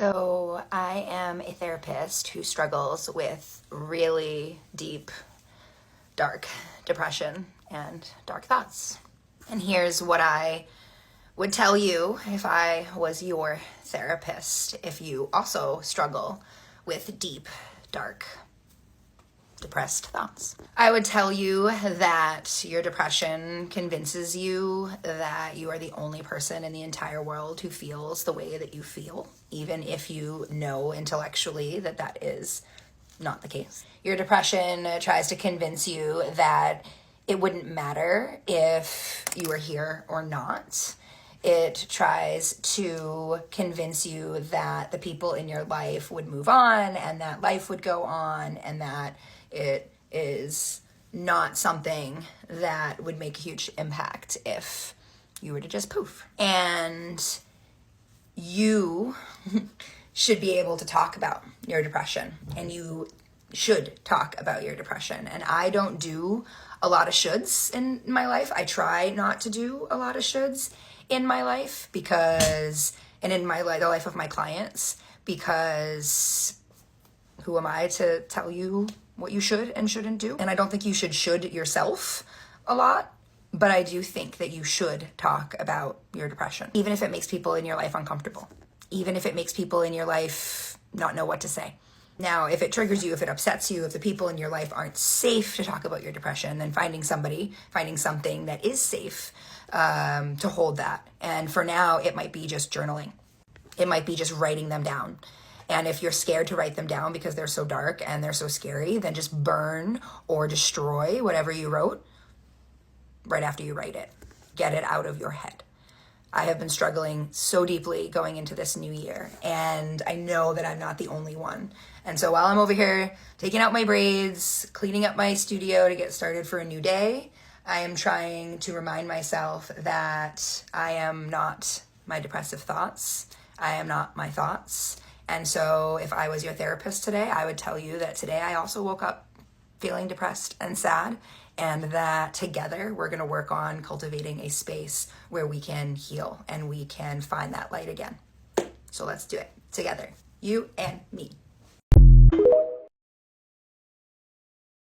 So I am a therapist who struggles with really deep, dark depression and dark thoughts. And here's what I would tell you if I was your therapist, if you also struggle with deep, dark, depressed thoughts. I would tell you that your depression convinces you that you are the only person in the entire world who feels the way that you feel, even if you know intellectually that that is not the case. Your depression tries to convince you that it wouldn't matter if you were here or not. It tries to convince you that the people in your life would move on and that life would go on and that it is not something that would make a huge impact if you were to just poof. And you should be able to talk about your depression, and you should talk about your depression. And I don't do a lot of shoulds in my life. I try not to do a lot of shoulds in my life and in my life, the life of my clients, because who am I to tell you what you should and shouldn't do? And I don't think you should yourself a lot, but I do think that you should talk about your depression, even if it makes people in your life uncomfortable, even if it makes people in your life not know what to say. Now, if it triggers you, if it upsets you, if the people in your life aren't safe to talk about your depression, then finding something that is safe to hold that. And for now, it might be just journaling. It might be just writing them down. And if you're scared to write them down because they're so dark and they're so scary, then just burn or destroy whatever you wrote right after you write it. Get it out of your head. I have been struggling so deeply going into this new year, and I know that I'm not the only one. And so while I'm over here taking out my braids, cleaning up my studio to get started for a new day, I am trying to remind myself that I am not my depressive thoughts. I am not my thoughts. And so if I was your therapist today, I would tell you that today I also woke up feeling depressed and sad, and that together we're going to work on cultivating a space where we can heal and we can find that light again. So let's do it together, you and me.